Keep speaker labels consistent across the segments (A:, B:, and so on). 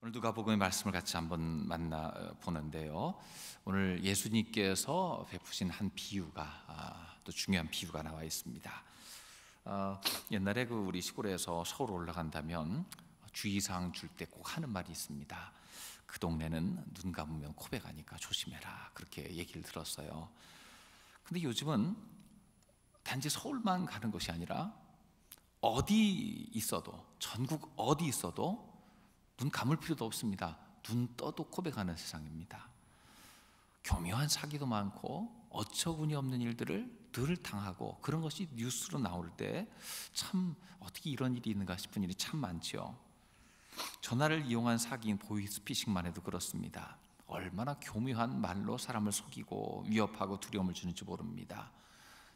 A: 오늘 누가복음의 말씀을 같이 한번 만나 보는데요. 오늘 예수님께서 베푸신 한 비유가 또 중요한 비유가 나와 있습니다. 옛날에 우리 시골에서 서울 올라간다면 주의사항 줄 때 꼭 하는 말이 있습니다. 그 동네는 눈 감으면 코베가니까 조심해라, 그렇게 얘기를 들었어요. 근데 요즘은 단지 서울만 가는 것이 아니라 어디 있어도, 전국 어디 있어도 눈 감을 필요도 없습니다. 눈 떠도 코백하는 세상입니다. 교묘한 사기도 많고 어처구니 없는 일들을 늘 당하고, 그런 것이 뉴스로 나올 때 참 어떻게 이런 일이 있는가 싶은 일이 참 많지요. 전화를 이용한 사기인 보이스피싱만 해도 그렇습니다. 얼마나 교묘한 말로 사람을 속이고 위협하고 두려움을 주는지 모릅니다.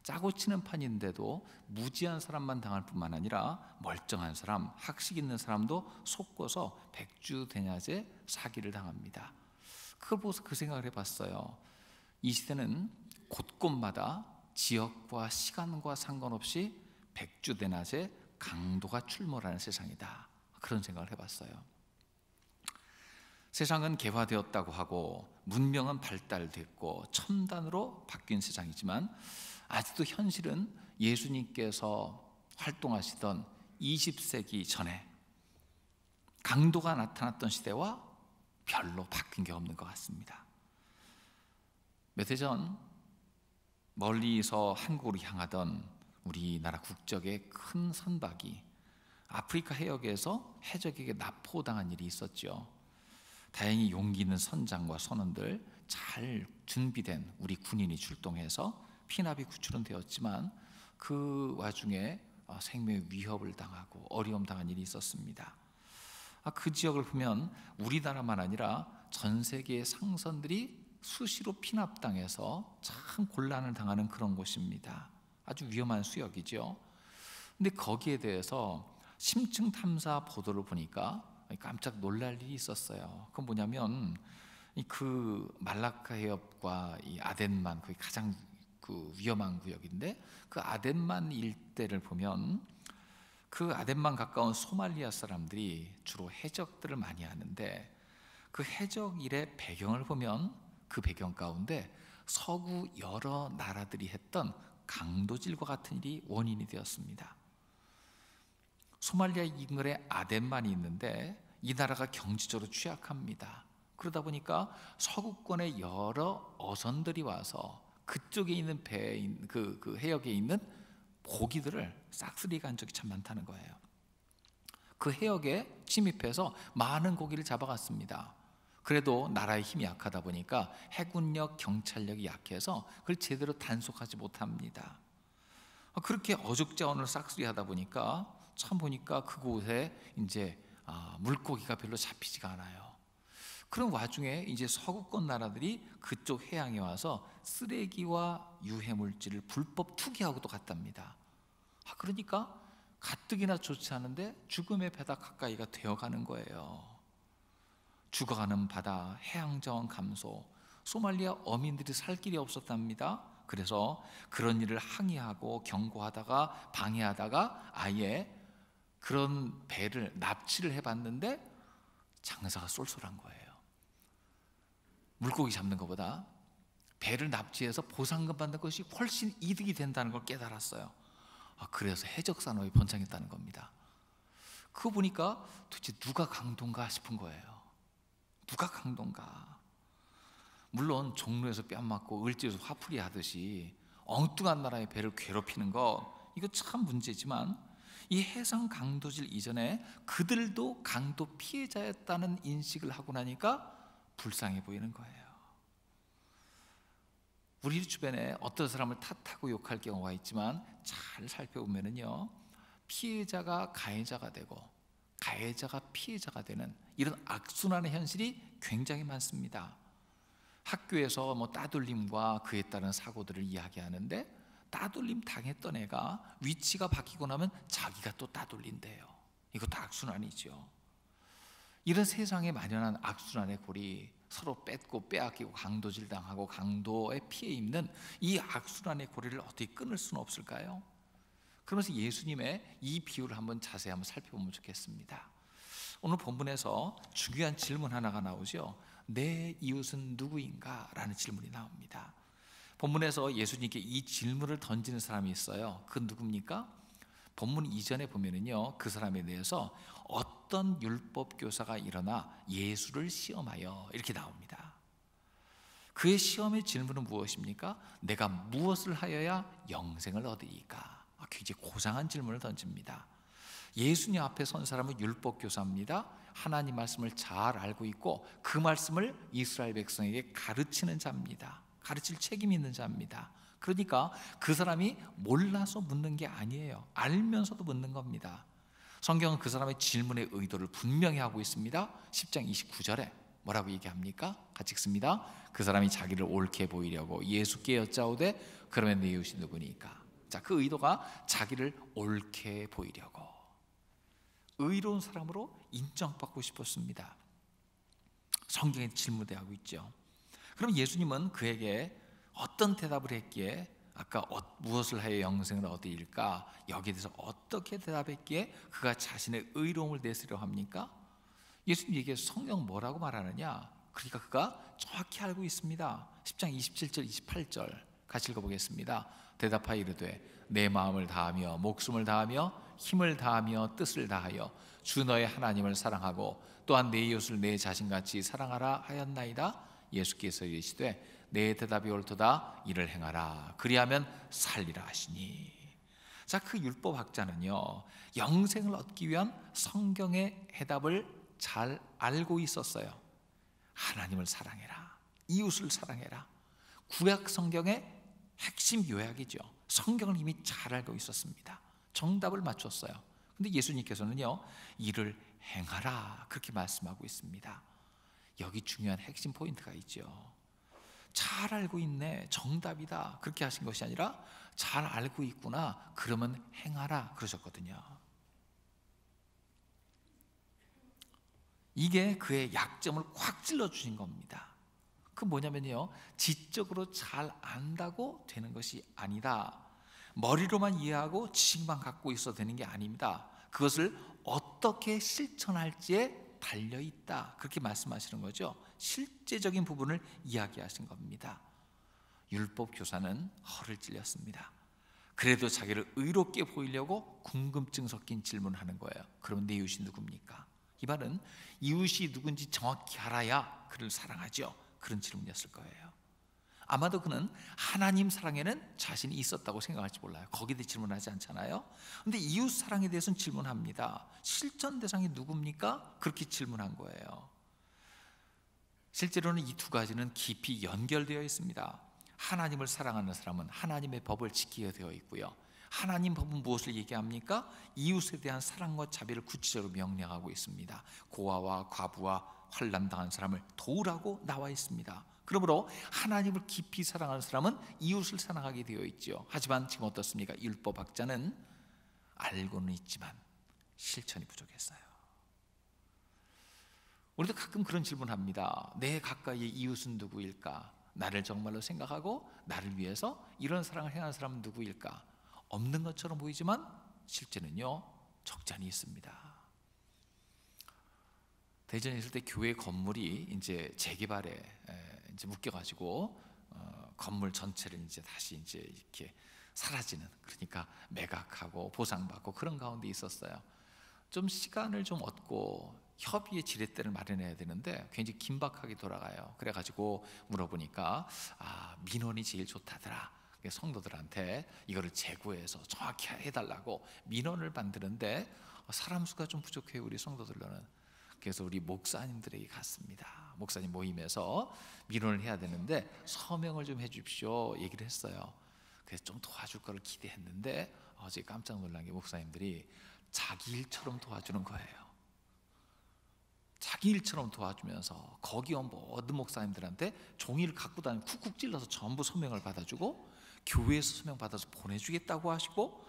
A: 짜고 치는 판인데도 무지한 사람만 당할 뿐만 아니라 멀쩡한 사람, 학식 있는 사람도 속고서 백주대낮에 사기를 당합니다. 그걸 보고서 그 생각을 해봤어요. 이 시대는 곳곳마다 지역과 시간과 상관없이 백주대낮에 강도가 출몰하는 세상이다, 그런 생각을 해봤어요. 세상은 개화되었다고 하고 문명은 발달됐고 첨단으로 바뀐 세상이지만 아직도 현실은 예수님께서 활동하시던 20세기 전에 강도가 나타났던 시대와 별로 바뀐 게 없는 것 같습니다. 몇 해 전 멀리서 한국으로 향하던 우리나라 국적의 큰 선박이 아프리카 해역에서 해적에게 납포당한 일이 있었죠. 다행히 용기 있는 선장과 선원들, 잘 준비된 우리 군인이 출동해서 피납이 구출은 되었지만 그 와중에 생명의 위협을 당하고 어려움 당한 일이 있었습니다. 그 지역을 보면 우리나라만 아니라 전 세계의 상선들이 수시로 피납당해서 참 곤란을 당하는 그런 곳입니다. 아주 위험한 수역이죠. 근데 거기에 대해서 심층 탐사 보도를 보니까 깜짝 놀랄 일이 있었어요. 그건 뭐냐면 그 말라카 해협과 이 아덴만, 거기 가장 위험한 구역인데, 그 아덴만 일대를 보면 그 아덴만 가까운 소말리아 사람들이 주로 해적들을 많이 하는데, 그 해적 일의 배경을 보면 그 배경 가운데 서구 여러 나라들이 했던 강도질과 같은 일이 원인이 되었습니다. 소말리아 인근에 아덴만이 있는데 이 나라가 경제적으로 취약합니다. 그러다 보니까 서구권의 여러 어선들이 와서 그쪽에 있는 배에 그 해역에 있는 고기들을 싹쓸이 간 적이 참 많다는 거예요. 그 해역에 침입해서 많은 고기를 잡아갔습니다. 그래도 나라의 힘이 약하다 보니까 해군력, 경찰력이 약해서 그걸 제대로 단속하지 못합니다. 그렇게 어죽자원을 싹쓸이 하다 보니까 참 보니까 그곳에 이제 물고기가 별로 잡히지가 않아요. 그런 와중에 이제 서구권 나라들이 그쪽 해양에 와서 쓰레기와 유해물질을 불법 투기하고도 갔답니다. 그러니까 가뜩이나 좋지 않은데 죽음의 배다 가까이가 되어가는 거예요. 죽어가는 바다, 해양자원 감소, 소말리아 어민들이 살 길이 없었답니다. 그래서 그런 일을 항의하고 경고하다가 방해하다가 아예 그런 배를 납치를 해봤는데 장사가 쏠쏠한 거예요. 물고기 잡는 것보다 배를 납치해서 보상금 받는 것이 훨씬 이득이 된다는 걸 깨달았어요. 그래서 해적산업이 번창했다는 겁니다. 그거 보니까 도대체 누가 강도인가 싶은 거예요. 누가 강도인가. 물론 종로에서 뺨 맞고 을지에서 화풀이 하듯이 엉뚱한 나라의 배를 괴롭히는 거, 이거 참 문제지만 이 해상 강도질 이전에 그들도 강도 피해자였다는 인식을 하고 나니까 불쌍해 보이는 거예요. 우리 주변에 어떤 사람을 탓하고 욕할 경우가 있지만 잘 살펴보면요, 피해자가 가해자가 되고 가해자가 피해자가 되는 이런 악순환의 현실이 굉장히 많습니다. 학교에서 따돌림과 그에 따른 사고들을 이야기하는데, 따돌림 당했던 애가 위치가 바뀌고 나면 자기가 또 따돌린대요. 이것도 악순환이죠. 이런 세상에 만연한 악순환의 고리, 서로 뺏고 빼앗기고 강도질 당하고 강도에 피해 입는 이 악순환의 고리를 어떻게 끊을 수는 없을까요? 그러면서 예수님의 이 비유를 한번 자세히 한번 살펴보면 좋겠습니다. 오늘 본문에서 중요한 질문 하나가 나오죠. 내 이웃은 누구인가? 라는 질문이 나옵니다. 본문에서 예수님께 이 질문을 던지는 사람이 있어요. 그 누굽니까? 본문 이전에 보면은요, 그 사람에 대해서 어떤 율법 교사가 일어나 예수를 시험하여 이렇게 나옵니다. 그의 시험의 질문은 무엇입니까? 내가 무엇을 하여야 영생을 얻으리까? 굉장히 고상한 질문을 던집니다. 예수님 앞에 선 사람은 율법 교사입니다. 하나님 말씀을 잘 알고 있고 그 말씀을 이스라엘 백성에게 가르치는 자입니다. 가르칠 책임이 있는 자입니다. 그러니까 그 사람이 몰라서 묻는 게 아니에요. 알면서도 묻는 겁니다. 성경은 그 사람의 질문의 의도를 분명히 하고 있습니다. 10장 29절에 뭐라고 얘기합니까? 같이 읽습니다. 그 사람이 자기를 옳게 보이려고 예수께 여짜오되 그러면 내 이웃이 누구니까? 자, 그 의도가 자기를 옳게 보이려고, 의로운 사람으로 인정받고 싶었습니다. 성경에 질문대하고 있죠. 그럼 예수님은 그에게 어떤 대답을 했기에, 아까 무엇을 하여 영생을 얻으리까? 여기에 대해서 어떻게 대답했기에 그가 자신의 의로움을 내세려 합니까? 예수님 얘기해서 성경 뭐라고 말하느냐? 그러니까 그가 정확히 알고 있습니다. 10장 27절 28절 같이 읽어보겠습니다. 대답하여 이르되 내 마음을 다하며 목숨을 다하며 힘을 다하며 뜻을 다하여 주 너의 하나님을 사랑하고 또한 내 이웃을 내 자신같이 사랑하라 하였나이다. 예수께서 이르시되 내 대답이 옳도다. 이를 행하라. 그리하면 살리라 하시니. 자, 그 율법학자는요, 영생을 얻기 위한 성경의 해답을 잘 알고 있었어요. 하나님을 사랑해라, 이웃을 사랑해라. 구약 성경의 핵심 요약이죠. 성경을 이미 잘 알고 있었습니다. 정답을 맞췄어요. 근데 예수님께서는요, 이를 행하라 그렇게 말씀하고 있습니다. 여기 중요한 핵심 포인트가 있죠. 잘 알고 있네, 정답이다 그렇게 하신 것이 아니라 잘 알고 있구나, 그러면 행하라 그러셨거든요. 이게 그의 약점을 꽉 찔러주신 겁니다. 그 뭐냐면요, 지적으로 잘 안다고 되는 것이 아니다. 머리로만 이해하고 지식만 갖고 있어도 되는 게 아닙니다. 그것을 어떻게 실천할지에 달려있다 그렇게 말씀하시는 거죠. 실제적인 부분을 이야기하신 겁니다. 율법 교사는 허를 찔렸습니다. 그래도 자기를 의롭게 보이려고 궁금증 섞인 질문을 하는 거예요. 그럼 내 이웃이 누굽니까? 이 말은 이웃이 누군지 정확히 알아야 그를 사랑하죠. 그런 질문이었을 거예요. 아마도 그는 하나님 사랑에는 자신이 있었다고 생각할지 몰라요. 거기에 대해 질문하지 않잖아요. 그런데 이웃 사랑에 대해서는 질문합니다. 실천 대상이 누굽니까? 그렇게 질문한 거예요. 실제로는 이 두 가지는 깊이 연결되어 있습니다. 하나님을 사랑하는 사람은 하나님의 법을 지키게 되어 있고요, 하나님 법은 무엇을 얘기합니까? 이웃에 대한 사랑과 자비를 구체적으로 명령하고 있습니다. 고아와 과부와 환난당한 사람을 도우라고 나와 있습니다. 그러므로 하나님을 깊이 사랑하는 사람은 이웃을 사랑하게 되어 있죠. 하지만 지금 어떻습니까? 율법학자는 알고는 있지만 실천이 부족했어요. 우리도 가끔 그런 질문합니다. 내 가까이의 이웃은 누구일까? 나를 정말로 생각하고 나를 위해서 이런 사랑을 행하는 사람은 누구일까? 없는 것처럼 보이지만 실제는요, 적잖이 있습니다. 대전에 있을 때 교회 건물이 이제 재개발에 이제 묶여가지고 건물 전체를 이제 다시 이제 이렇게 사라지는, 그러니까 매각하고 보상받고 그런 가운데 있었어요. 좀 시간을 좀 얻고 협의의 지렛대를 마련해야 되는데 굉장히 긴박하게 돌아가요. 그래가지고 물어보니까 민원이 제일 좋다더라. 성도들한테 이거를 재고해서 정확히 해달라고 민원을 만드는데 사람 수가 좀 부족해요, 우리 성도들로는. 그래서 우리 목사님들에게 갔습니다. 목사님 모임에서 민원을 해야 되는데 서명을 좀 해주십시오 얘기를 했어요. 그래서 좀 도와줄 거를 기대했는데 어제 깜짝 놀란 게 목사님들이 자기 일처럼 도와주는 거예요. 자기 일처럼 도와주면서 거기 온 모든 목사님들한테 종이를 갖고 다니면 쿡쿡 찔러서 전부 서명을 받아주고 교회에서 서명 받아서 보내주겠다고 하시고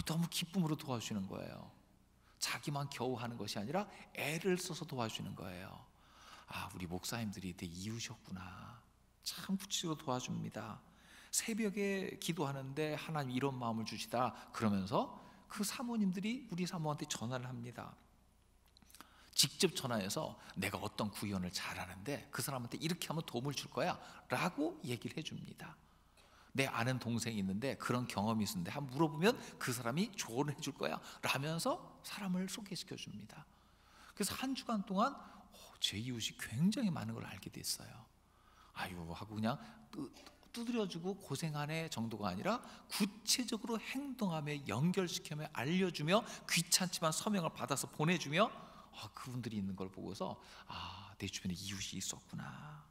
A: 너무 기쁨으로 도와주시는 거예요. 자기만 겨우 하는 것이 아니라 애를 써서 도와주는 거예요. 우리 목사님들이 내 이웃이었구나. 참 구체적으로 도와줍니다. 새벽에 기도하는데 하나님 이런 마음을 주시다 그러면서 그 사모님들이 우리 사모한테 전화를 합니다. 직접 전화해서 내가 어떤 구현을 잘하는데 그 사람한테 이렇게 하면 도움을 줄 거야 라고 얘기를 해줍니다. 내 아는 동생이 있는데 그런 경험이 있는데 한번 물어보면 그 사람이 조언을 해줄 거야 라면서 사람을 소개시켜 줍니다. 그래서 한 주간 동안 제 이웃이 굉장히 많은 걸 알게 됐어요. 아유 하고 그냥 두드려주고 고생하네 정도가 아니라 구체적으로 행동하며 연결시키며 알려주며 귀찮지만 서명을 받아서 보내주며 그분들이 있는 걸 보고서 내 주변에 이웃이 있었구나.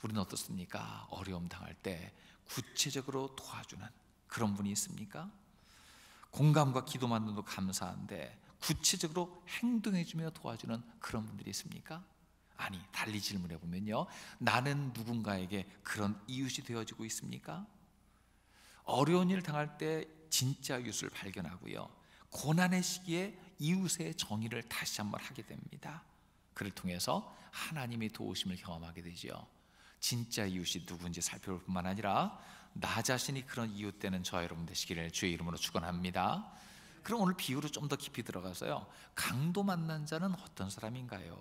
A: 우리는 어떻습니까? 어려움 당할 때 구체적으로 도와주는 그런 분이 있습니까? 공감과 기도만으로도 감사한데 구체적으로 행동해주며 도와주는 그런 분들이 있습니까? 아니, 달리 질문해 보면요, 나는 누군가에게 그런 이웃이 되어지고 있습니까? 어려운 일을 당할 때 진짜 이웃을 발견하고요, 고난의 시기에 이웃의 정의를 다시 한번 하게 됩니다. 그를 통해서 하나님의 도우심을 경험하게 되죠. 진짜 이웃이 누구인지 살펴볼 뿐만 아니라 나 자신이 그런 이웃 되는 저와 여러분 되시기를 주의 이름으로 축원합니다. 그럼 오늘 비유로 좀 더 깊이 들어가서요, 강도 만난 자는 어떤 사람인가요?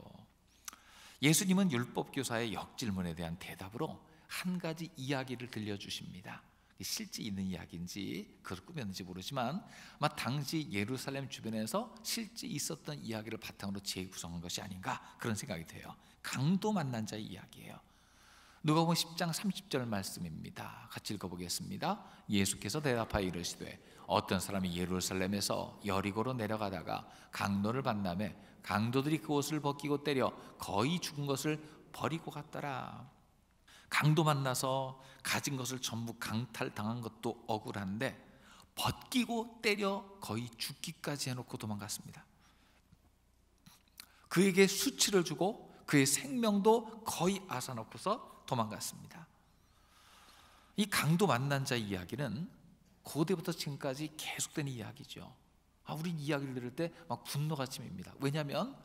A: 예수님은 율법교사의 역질문에 대한 대답으로 한 가지 이야기를 들려주십니다. 실제 있는 이야기인지 그걸 꾸몄는지 모르지만 아마 당시 예루살렘 주변에서 실제 있었던 이야기를 바탕으로 재구성한 것이 아닌가 그런 생각이 돼요. 강도 만난 자의 이야기예요. 누가복음 10장 30절 말씀입니다. 같이 읽어보겠습니다. 예수께서 대답하여 이르시되 어떤 사람이 예루살렘에서 여리고로 내려가다가 강도를 만나매 강도들이 그 옷을 벗기고 때려 거의 죽은 것을 버리고 갔더라. 강도 만나서 가진 것을 전부 강탈당한 것도 억울한데 벗기고 때려 거의 죽기까지 해놓고 도망갔습니다. 그에게 수치를 주고 그의 생명도 거의 앗아놓고서 도망갔습니다. 이 강도 만난 자의 이야기는 고대부터 지금까지 계속되는 이야기죠. 우리 이야기를 들을 때 막 분노가 치밉니다. 왜냐하면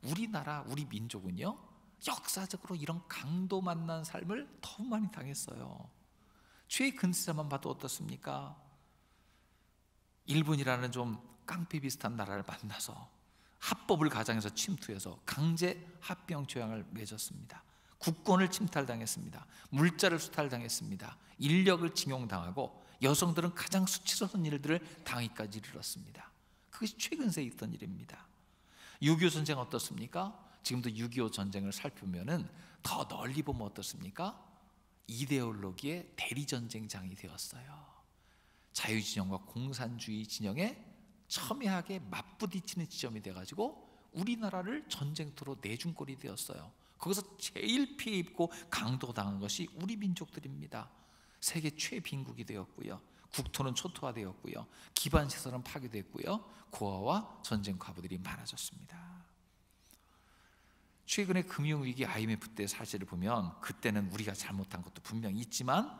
A: 우리나라, 우리 민족은요, 역사적으로 이런 강도 만난 삶을 너무 많이 당했어요. 최 근세만 봐도 어떻습니까? 일본이라는 좀 깡패 비슷한 나라를 만나서 합법을 가장해서 침투해서 강제 합병 조약을 맺었습니다. 국권을 침탈당했습니다. 물자를 수탈당했습니다. 인력을 징용당하고 여성들은 가장 수치스러운 일들을 당하기까지 이르렀습니다. 그것이 최근세에 있던 일입니다. 6.25 전쟁 어떻습니까? 지금도 6.25 전쟁을 살펴보면 더 널리 보면 어떻습니까? 이데올로기의 대리전쟁장이 되었어요. 자유진영과 공산주의 진영에 첨예하게 맞부딪히는 지점이 돼가지고 우리나라를 전쟁터로 내준 꼴이 되었어요. 거기서 제일 피해 입고 강도당한 것이 우리 민족들입니다. 세계 최빈국이 되었고요, 국토는 초토화되었고요, 기반시설은 파괴됐고요, 고아와 전쟁 과부들이 많아졌습니다. 최근에 금융위기 IMF 때 사실을 보면 그때는 우리가 잘못한 것도 분명히 있지만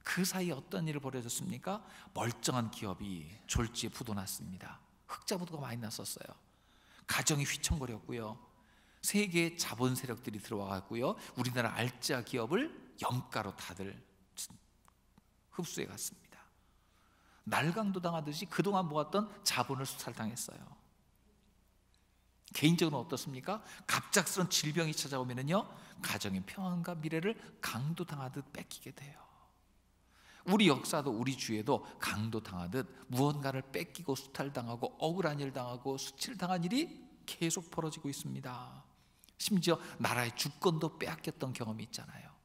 A: 그 사이에 어떤 일을 벌어졌습니까? 멀쩡한 기업이 졸지에 부도났습니다. 흑자 부도가 많이 났었어요. 가정이 휘청거렸고요, 세계의 자본 세력들이 들어와갔고요, 우리나라 알짜 기업을 염가로 다들 흡수해 갔습니다. 날강도 당하듯이 그동안 모았던 자본을 수탈당했어요. 개인적으로 어떻습니까? 갑작스런 질병이 찾아오면요, 가정의 평안과 미래를 강도당하듯 뺏기게 돼요. 우리 역사도 우리 주위에도 강도당하듯 무언가를 뺏기고 수탈당하고 억울한 일 당하고 수치를 당한 일이 계속 벌어지고 있습니다. 심지어 나라의 주권도 빼앗겼던 경험이 있잖아요.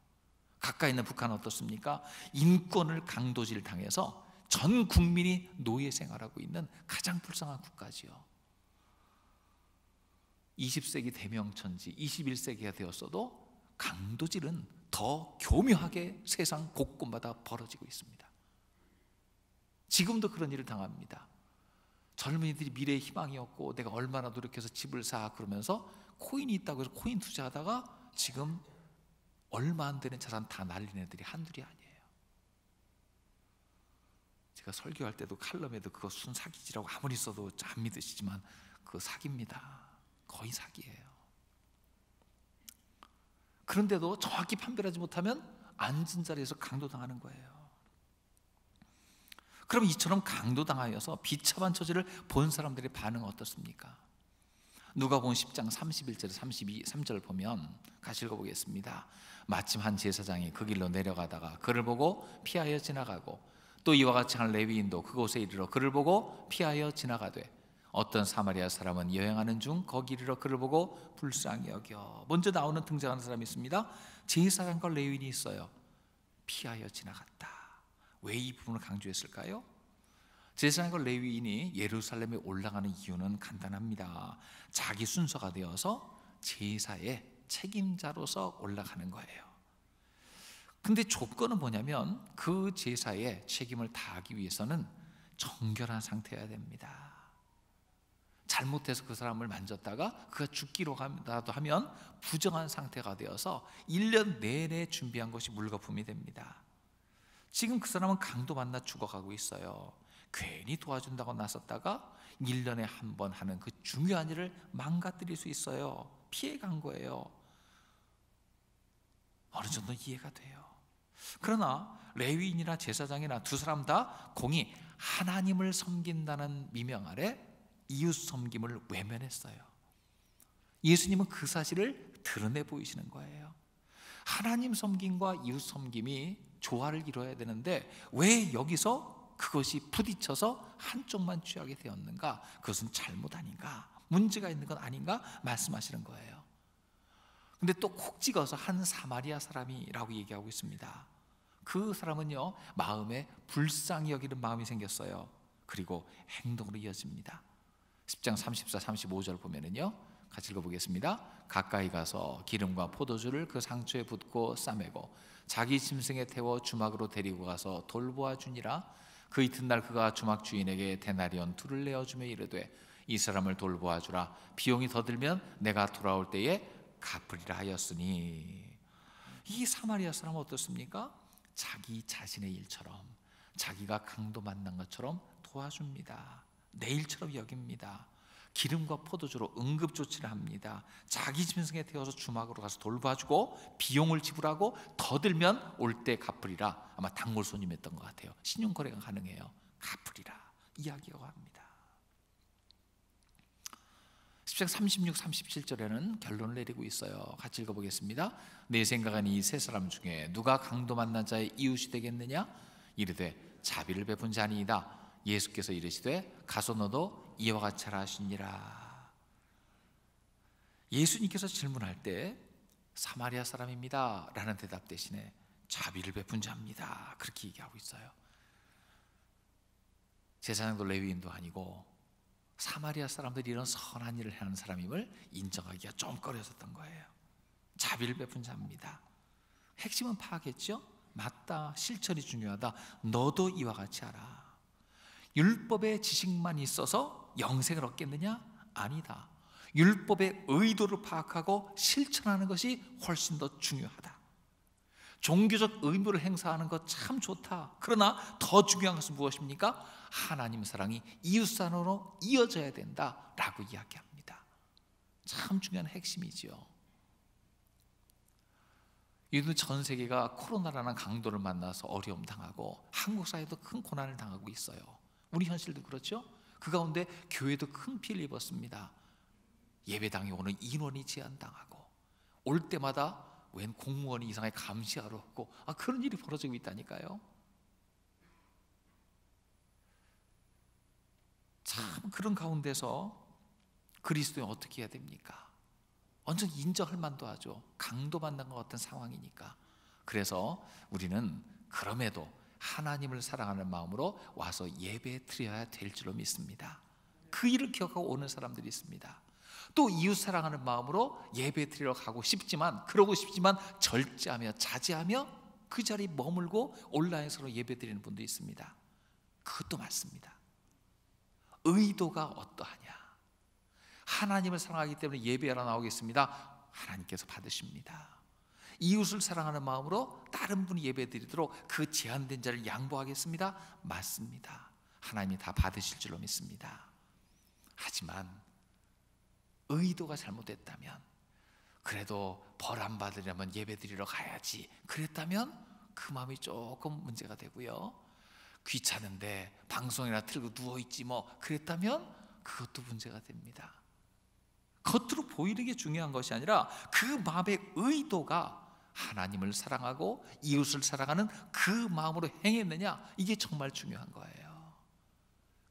A: 가까이 있는 북한은 어떻습니까? 인권을 강도질 당해서 전 국민이 노예 생활하고 있는 가장 불쌍한 국가지요. 20세기 대명천지 21세기가 되었어도 강도질은 더 교묘하게 세상 곳곳마다 벌어지고 있습니다. 지금도 그런 일을 당합니다. 젊은이들이 미래의 희망이었고 내가 얼마나 노력해서 집을 사 그러면서 코인이 있다고 해서 코인 투자하다가 지금 얼마 안 되는 자산 다 날린 애들이 한둘이 아니에요. 제가 설교할 때도 칼럼에도 그거 순 사기지라고 아무리 써도 안 믿으시지만 그거 사기입니다. 거의 사기예요. 그런데도 정확히 판별하지 못하면 앉은 자리에서 강도당하는 거예요. 그럼 이처럼 강도당하여서 비참한 처지를 본 사람들의 반응은 어떻습니까? 누가복음 10장 31절 32절 보면 같이 읽어보겠습니다. 마침 한 제사장이 그 길로 내려가다가 그를 보고 피하여 지나가고 또 이와 같이 한 레위인도 그곳에 이르러 그를 보고 피하여 지나가되 어떤 사마리아 사람은 여행하는 중 거기 이르러 그를 보고 불쌍히 여겨. 먼저 나오는 등장하는 사람이 있습니다. 제사장과 레위인이 있어요. 피하여 지나갔다. 왜 이 부분을 강조했을까요? 제사장과 레위인이 예루살렘에 올라가는 이유는 간단합니다. 자기 순서가 되어서 제사의 책임자로서 올라가는 거예요. 근데 조건은 뭐냐면 그 제사의 책임을 다하기 위해서는 정결한 상태여야 됩니다. 잘못해서 그 사람을 만졌다가 그가 죽기로 하면 부정한 상태가 되어서 1년 내내 준비한 것이 물거품이 됩니다. 지금 그 사람은 강도 만나 죽어가고 있어요. 괜히 도와준다고 나섰다가 1년에 한 번 하는 그 중요한 일을 망가뜨릴 수 있어요. 피해간 거예요. 어느 정도 이해가 돼요. 그러나 레위인이나 제사장이나 두 사람 다 공히 하나님을 섬긴다는 미명 아래 이웃 섬김을 외면했어요. 예수님은 그 사실을 드러내 보이시는 거예요. 하나님 섬김과 이웃 섬김이 조화를 이루어야 되는데 왜 여기서 그것이 부딪혀서 한쪽만 취하게 되었는가? 그것은 잘못 아닌가? 문제가 있는 건 아닌가? 말씀하시는 거예요. 근데 또 콕 찍어서 한 사마리아 사람이라고 얘기하고 있습니다. 그 사람은요, 마음에 불쌍히 여기는 마음이 생겼어요. 그리고 행동으로 이어집니다. 10장 34, 35절 보면은요, 같이 읽어보겠습니다. 가까이 가서 기름과 포도주를 그 상처에 붓고 싸매고 자기 짐승에 태워 주막으로 데리고 가서 돌보아 주니라. 그 이튿날 그가 주막 주인에게 데나리온 2를 내어주며 이르되 이 사람을 돌보아 주라. 비용이 더 들면 내가 돌아올 때에 갚으리라 하였으니. 이 사마리아 사람은 어떻습니까? 자기 자신의 일처럼, 자기가 강도 만난 것처럼 도와줍니다. 내 일처럼 여깁니다. 기름과 포도주로 응급조치를 합니다. 자기 짐승에 태워서 주막으로 가서 돌봐주고 비용을 지불하고 더 들면 올 때 갚으리라. 아마 단골 손님이었던 것 같아요. 신용거래가 가능해요. 갚으리라 이야기하고 합니다. 10장 36, 37절에는 결론을 내리고 있어요. 같이 읽어보겠습니다. 내 생각은 이 세 사람 중에 누가 강도 만난 자의 이웃이 되겠느냐? 이르되 자비를 베푼 자니이다. 예수께서 이르시되 가서 너도 이와 같이 하라 하시니라. 예수님께서 질문할 때 사마리아 사람입니다 라는 대답 대신에 자비를 베푼 자입니다 그렇게 얘기하고 있어요. 제사장도 레위인도 아니고 사마리아 사람들이 이런 선한 일을 하는 사람임을 인정하기가 좀 꺼려졌던 거예요. 자비를 베푼 자입니다. 핵심은 파악했죠? 맞다, 실천이 중요하다. 너도 이와 같이 하라. 율법의 지식만 있어서 영생을 얻겠느냐? 아니다. 율법의 의도를 파악하고 실천하는 것이 훨씬 더 중요하다. 종교적 의무를 행사하는 것 참 좋다. 그러나 더 중요한 것은 무엇입니까? 하나님 사랑이 이웃 사랑으로 이어져야 된다라고 이야기합니다. 참 중요한 핵심이지요. 요즘 전 세계가 코로나라는 강도를 만나서 어려움 당하고 한국 사회도 큰 고난을 당하고 있어요. 우리 현실도 그렇죠? 그 가운데 교회도 큰 피해를 입었습니다. 예배당에 오는 인원이 제한당하고 올 때마다 웬 공무원이 이상하게 감시하러 오고 그런 일이 벌어지고 있다니까요. 참 그런 가운데서 그리스도인 어떻게 해야 됩니까? 완전 인정할 만도 하죠. 강도 만난 것 같은 상황이니까. 그래서 우리는 그럼에도 하나님을 사랑하는 마음으로 와서 예배 드려야 될 줄로 믿습니다. 그 일을 기억하고 오는 사람들이 있습니다. 또 이웃 사랑하는 마음으로 예배 드리러 가고 싶지만 그러고 싶지만 절제하며 자제하며 그 자리에 머물고 온라인으로 예배 드리는 분도 있습니다. 그것도 맞습니다. 의도가 어떠하냐? 하나님을 사랑하기 때문에 예배하러 나오겠습니다. 하나님께서 받으십니다. 이웃을 사랑하는 마음으로 다른 분이 예배 드리도록 그 제한된 자를 양보하겠습니다. 맞습니다. 하나님이 다 받으실 줄로 믿습니다. 하지만 의도가 잘못됐다면, 그래도 벌 안 받으려면 예배 드리러 가야지 그랬다면 그 마음이 조금 문제가 되고요. 귀찮은데 방송이나 틀고 누워있지 뭐 그랬다면 그것도 문제가 됩니다. 겉으로 보이는 게 중요한 것이 아니라 그 마음의 의도가 하나님을 사랑하고 이웃을 사랑하는 그 마음으로 행했느냐, 이게 정말 중요한 거예요.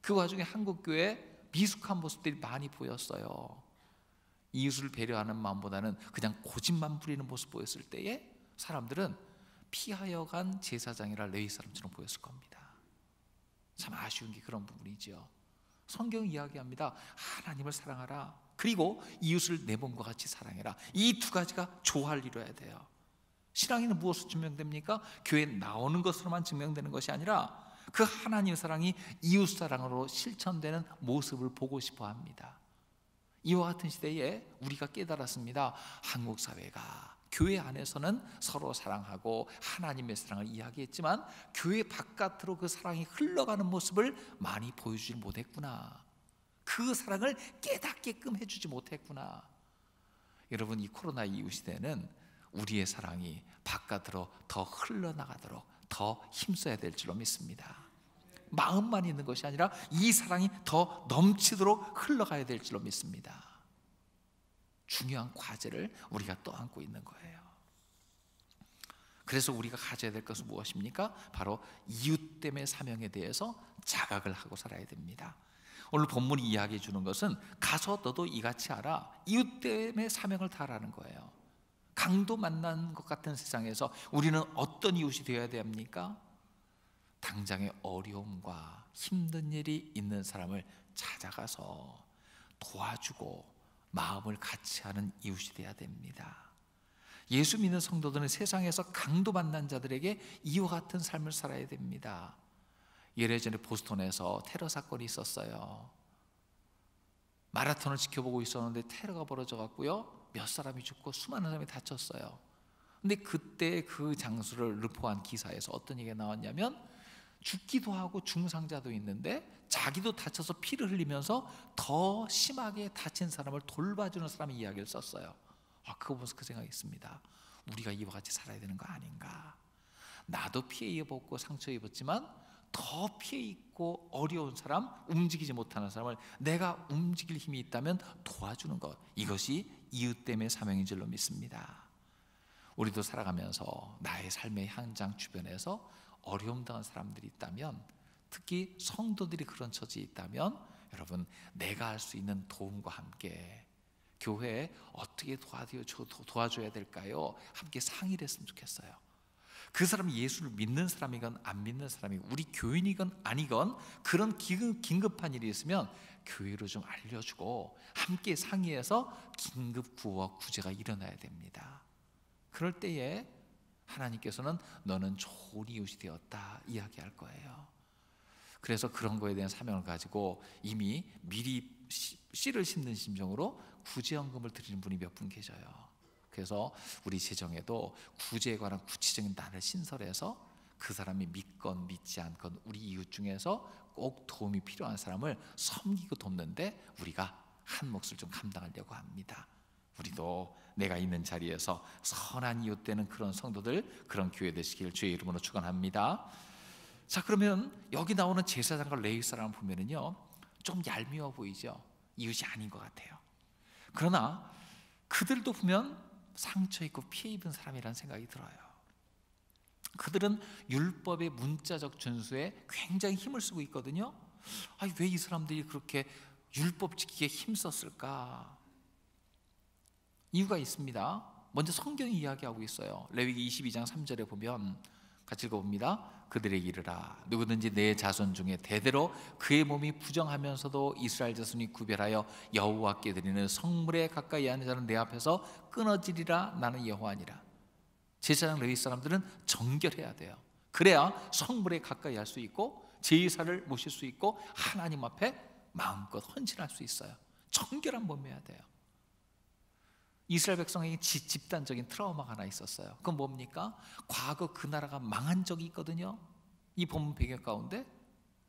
A: 그 와중에 한국교회 미숙한 모습들이 많이 보였어요. 이웃을 배려하는 마음보다는 그냥 고집만 부리는 모습 보였을 때에 사람들은 피하여 간 제사장이라 레위 사람처럼 보였을 겁니다. 참 아쉬운 게 그런 부분이죠. 성경 이야기합니다. 하나님을 사랑하라, 그리고 이웃을 내 몸과 같이 사랑해라. 이 두 가지가 조화를 이뤄야 돼요. 신앙에는 무엇으로 증명됩니까? 교회에 나오는 것으로만 증명되는 것이 아니라 그 하나님의 사랑이 이웃 사랑으로 실천되는 모습을 보고 싶어 합니다. 이와 같은 시대에 우리가 깨달았습니다. 한국 사회가 교회 안에서는 서로 사랑하고 하나님의 사랑을 이야기했지만 교회 바깥으로 그 사랑이 흘러가는 모습을 많이 보여주지 못했구나. 그 사랑을 깨닫게끔 해주지 못했구나. 여러분, 이 코로나 이후 시대는 우리의 사랑이 바깥으로 더 흘러나가도록 더 힘써야 될 줄로 믿습니다. 마음만 있는 것이 아니라 이 사랑이 더 넘치도록 흘러가야 될 줄로 믿습니다. 중요한 과제를 우리가 떠안고 있는 거예요. 그래서 우리가 가져야 될 것은 무엇입니까? 바로 이웃됨의 사명에 대해서 자각을 하고 살아야 됩니다. 오늘 본문이 이야기해 주는 것은 가서 너도 이같이 하라, 이웃됨의 사명을 다하라는 거예요. 강도 만난 것 같은 세상에서 우리는 어떤 이웃이 되어야 됩니까? 당장의 어려움과 힘든 일이 있는 사람을 찾아가서 도와주고 마음을 같이 하는 이웃이 되어야 됩니다. 예수 믿는 성도들은 세상에서 강도 만난 자들에게 이와 같은 삶을 살아야 됩니다. 예전에 보스턴에서 테러 사건이 있었어요. 마라톤을 지켜보고 있었는데 테러가 벌어져 갔고요, 몇 사람이 죽고 수많은 사람이 다쳤어요. 근데 그때 그 장소를 리포한 기사에서 어떤 얘기가 나왔냐면, 죽기도 하고 중상자도 있는데 자기도 다쳐서 피를 흘리면서 더 심하게 다친 사람을 돌봐주는 사람의 이야기를 썼어요. 그거 보면서 그 생각했습니다. 우리가 이와 같이 살아야 되는 거 아닌가. 나도 피해 입었고 상처 입었지만 더 피해 입고 어려운 사람, 움직이지 못하는 사람을 내가 움직일 힘이 있다면 도와주는 것, 이것이 이웃됨의 사명인 줄로 믿습니다. 우리도 살아가면서 나의 삶의 현장 주변에서 어려움 당한 사람들이 있다면, 특히 성도들이 그런 처지에 있다면, 여러분, 내가 할 수 있는 도움과 함께 교회에 어떻게 도와줘야 될까요? 함께 상의를 했으면 좋겠어요. 그 사람이 예수를 믿는 사람이건 안 믿는 사람이건, 우리 교인이건 아니건, 그런 긴급한 일이 있으면 교회로 좀 알려주고 함께 상의해서 긴급 구호와 구제가 일어나야 됩니다. 그럴 때에 하나님께서는 너는 좋은 이웃이 되었다 이야기할 거예요. 그래서 그런 거에 대한 사명을 가지고 이미 미리 씨를 심는 심정으로 구제연금을 드리는 분이 몇 분 계셔요. 그래서 우리 재정에도 구제에 관한 구체적인 단을 신설해서 그 사람이 믿건 믿지 않건 우리 이웃 중에서 꼭 도움이 필요한 사람을 섬기고 돕는데 우리가 한 몫을 좀 감당하려고 합니다. 우리도 내가 있는 자리에서 선한 이웃 되는 그런 성도들, 그런 교회 되시길 주의 이름으로 축원합니다. 자, 그러면 여기 나오는 제사장과 레위 사람을 보면은요, 좀 얄미워 보이죠. 이웃이 아닌 것 같아요. 그러나 그들도 보면 상처 입고 피해 입은 사람이라는 생각이 들어요. 그들은 율법의 문자적 준수에 굉장히 힘을 쓰고 있거든요. 왜 이 사람들이 그렇게 율법 지키기에 힘썼을까? 이유가 있습니다. 먼저 성경이 이야기하고 있어요. 레위기 22장 3절에 보면 같이 읽어봅니다. 그들에게 이르라, 누구든지 내 자손 중에 대대로 그의 몸이 부정하면서도 이스라엘 자손이 구별하여 여호와께 드리는 성물에 가까이 하는 자는 내 앞에서 끊어지리라. 나는 여호와니라. 제사장 레위 사람들은 정결해야 돼요. 그래야 성물에 가까이 할 수 있고 제사를 모실 수 있고 하나님 앞에 마음껏 헌신할 수 있어요. 정결한 몸이어야 돼요. 이스라엘 백성에게 집단적인 트라우마가 하나 있었어요. 그건 뭡니까? 과거 그 나라가 망한 적이 있거든요. 이 본문 배경 가운데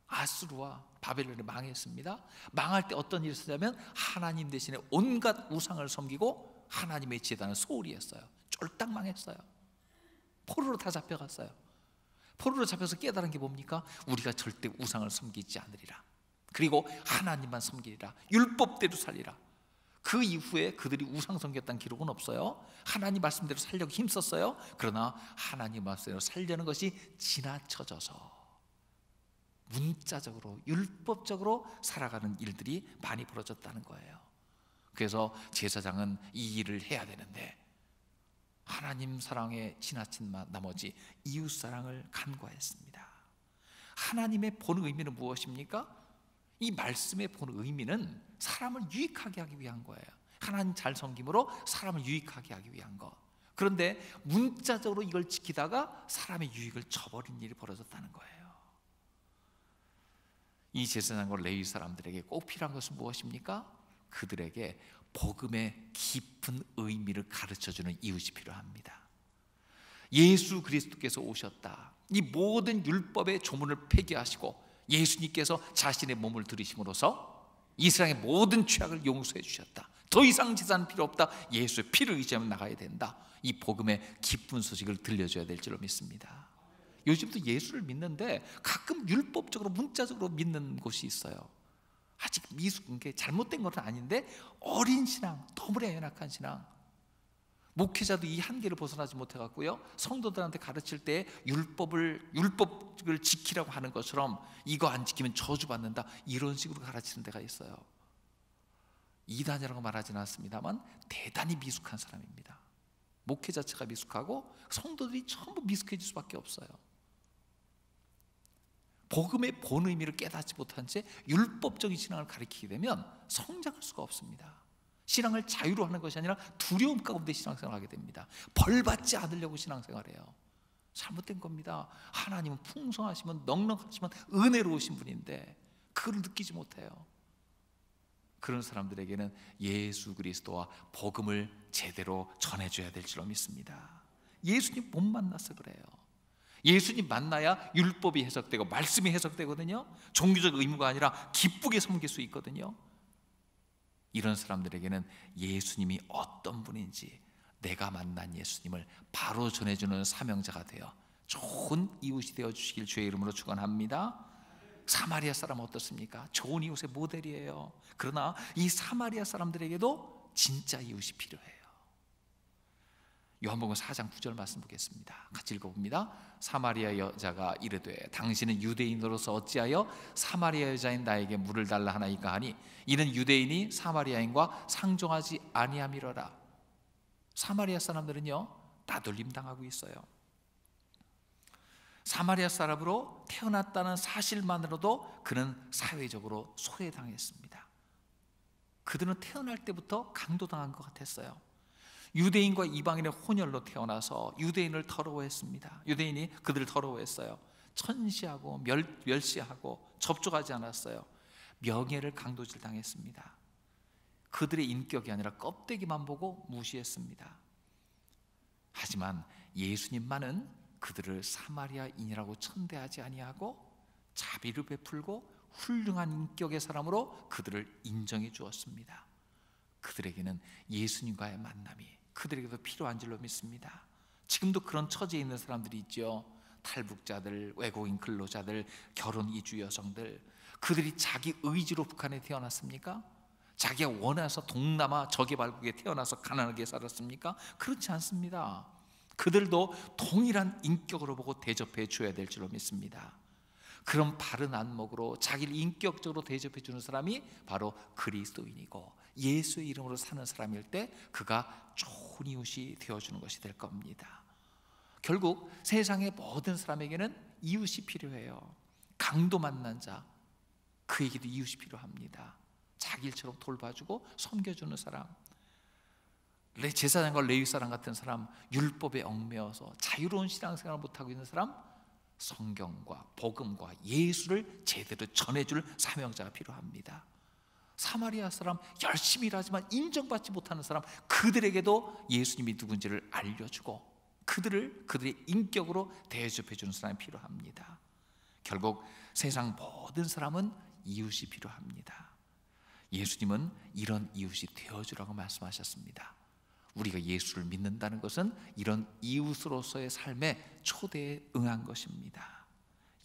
A: 아수르와 바벨론이 망했습니다. 망할 때 어떤 일이 있었냐면 하나님 대신에 온갖 우상을 섬기고 하나님의 제단을 소홀히 했어요. 쫄딱 망했어요. 포로로 다 잡혀갔어요. 포로로 잡혀서 깨달은 게 뭡니까? 우리가 절대 우상을 섬기지 않으리라. 그리고 하나님만 섬기리라. 율법대로 살리라. 그 이후에 그들이 우상 섬겼다는 기록은 없어요. 하나님 말씀대로 살려고 힘썼어요. 그러나 하나님 말씀대로 살려는 것이 지나쳐져서 문자적으로 율법적으로 살아가는 일들이 많이 벌어졌다는 거예요. 그래서 제사장은 이 일을 해야 되는데 하나님 사랑에 지나친 나머지 이웃 사랑을 간과했습니다. 하나님의 본 의미는 무엇입니까? 이 말씀의 본 의미는 사람을 유익하게 하기 위한 거예요. 하나님 잘 섬김으로 사람을 유익하게 하기 위한 것. 그런데 문자적으로 이걸 지키다가 사람의 유익을 저버린 일이 벌어졌다는 거예요. 이 제사장과 레위 사람들에게 꼭 필요한 것은 무엇입니까? 그들에게 복음의 깊은 의미를 가르쳐주는 이웃이 필요합니다. 예수 그리스도께서 오셨다. 이 모든 율법의 조문을 폐기하시고 예수님께서 자신의 몸을 들이심으로써 이 세상의 모든 죄악을 용서해 주셨다. 더 이상 제사는 필요 없다. 예수의 피를 의지하며 나가야 된다. 이 복음의 기쁜 소식을 들려줘야 될 줄로 믿습니다. 요즘도 예수를 믿는데 가끔 율법적으로 문자적으로 믿는 곳이 있어요. 아직 미숙한 게 잘못된 것은 아닌데 어린 신앙, 너무나 연약한 신앙. 목회자도 이 한계를 벗어나지 못해갖고요, 성도들한테 가르칠 때 율법을 지키라고 하는 것처럼 이거 안 지키면 저주받는다, 이런 식으로 가르치는 데가 있어요. 이단이라고 말하지는 않습니다만 대단히 미숙한 사람입니다. 목회 자체가 미숙하고 성도들이 전부 미숙해질 수밖에 없어요. 복음의 본 의미를 깨닫지 못한 채 율법적인 신앙을 가르치게 되면 성장할 수가 없습니다. 신앙을 자유로 하는 것이 아니라 두려움 가운데 신앙생활을 하게 됩니다. 벌받지 않으려고 신앙생활해요. 잘못된 겁니다. 하나님은 풍성하시면 넉넉하시면 은혜로우신 분인데 그걸 느끼지 못해요. 그런 사람들에게는 예수 그리스도와 복음을 제대로 전해줘야 될 줄로 믿습니다. 예수님 못 만나서 그래요. 예수님 만나야 율법이 해석되고 말씀이 해석되거든요. 종교적 의무가 아니라 기쁘게 섬길 수 있거든요. 이런 사람들에게는 예수님이 어떤 분인지 내가 만난 예수님을 바로 전해주는 사명자가 되어 좋은 이웃이 되어주시길 주의 이름으로 축원합니다. 사마리아 사람 어떻습니까? 좋은 이웃의 모델이에요. 그러나 이 사마리아 사람들에게도 진짜 이웃이 필요해요. 요한복음 4장 9절 말씀 보겠습니다. 같이 읽어봅니다. 사마리아 여자가 이르되 당신은 유대인으로서 어찌하여 사마리아 여자인 나에게 물을 달라 하나이까 하니 이는 유대인이 사마리아인과 상종하지 아니함이로라. 사마리아 사람들은요, 따돌림 당하고 있어요. 사마리아 사람으로 태어났다는 사실만으로도 그는 사회적으로 소외당했습니다. 그들은 태어날 때부터 강도당한 것 같았어요. 유대인과 이방인의 혼혈로 태어나서 유대인을 더러워했습니다. 유대인이 그들을 더러워했어요. 천시하고 멸시하고 접촉하지 않았어요. 명예를 강도질 당했습니다. 그들의 인격이 아니라 껍데기만 보고 무시했습니다. 하지만 예수님만은 그들을 사마리아인이라고 천대하지 아니하고 자비를 베풀고 훌륭한 인격의 사람으로 그들을 인정해 주었습니다. 그들에게는 예수님과의 만남이 그들에게도 필요한 줄로 믿습니다. 지금도 그런 처지에 있는 사람들이 있죠. 탈북자들, 외국인 근로자들, 결혼 이주 여성들. 그들이 자기 의지로 북한에 태어났습니까? 자기가 원해서 동남아 저개발국에 태어나서 가난하게 살았습니까? 그렇지 않습니다. 그들도 동일한 인격으로 보고 대접해 줘야 될 줄로 믿습니다. 그런 바른 안목으로 자기를 인격적으로 대접해 주는 사람이 바로 그리스도인이고 예수의 이름으로 사는 사람일 때 그가 좋은 이웃이 되어주는 것이 될 겁니다. 결국 세상의 모든 사람에게는 이웃이 필요해요. 강도 만난 자, 그에게도 이웃이 필요합니다. 자기 일처럼 돌봐주고 섬겨주는 사람. 제사장과 레위 사람 같은 사람, 율법에 얽매여서 자유로운 신앙생활을 못하고 있는 사람, 성경과 복음과 예수를 제대로 전해줄 사명자가 필요합니다. 사마리아 사람, 열심히 일하지만 인정받지 못하는 사람, 그들에게도 예수님이 누군지를 알려주고 그들의 인격으로 대접해주는 사람이 필요합니다. 결국 세상 모든 사람은 이웃이 필요합니다. 예수님은 이런 이웃이 되어주라고 말씀하셨습니다. 우리가 예수를 믿는다는 것은 이런 이웃으로서의 삶의 초대에 응한 것입니다.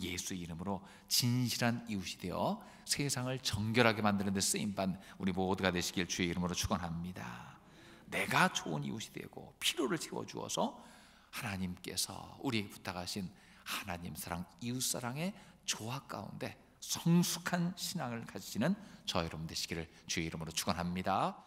A: 예수 이름으로 진실한 이웃이 되어 세상을 정결하게 만드는 데 쓰임받는 우리 모두가 되시길 주의 이름으로 축원합니다. 내가 좋은 이웃이 되고 필요를 채워주어서 하나님께서 우리에게 부탁하신 하나님 사랑, 이웃 사랑의 조화 가운데 성숙한 신앙을 가지시는 저 여러분 되시기를 주의 이름으로 축원합니다.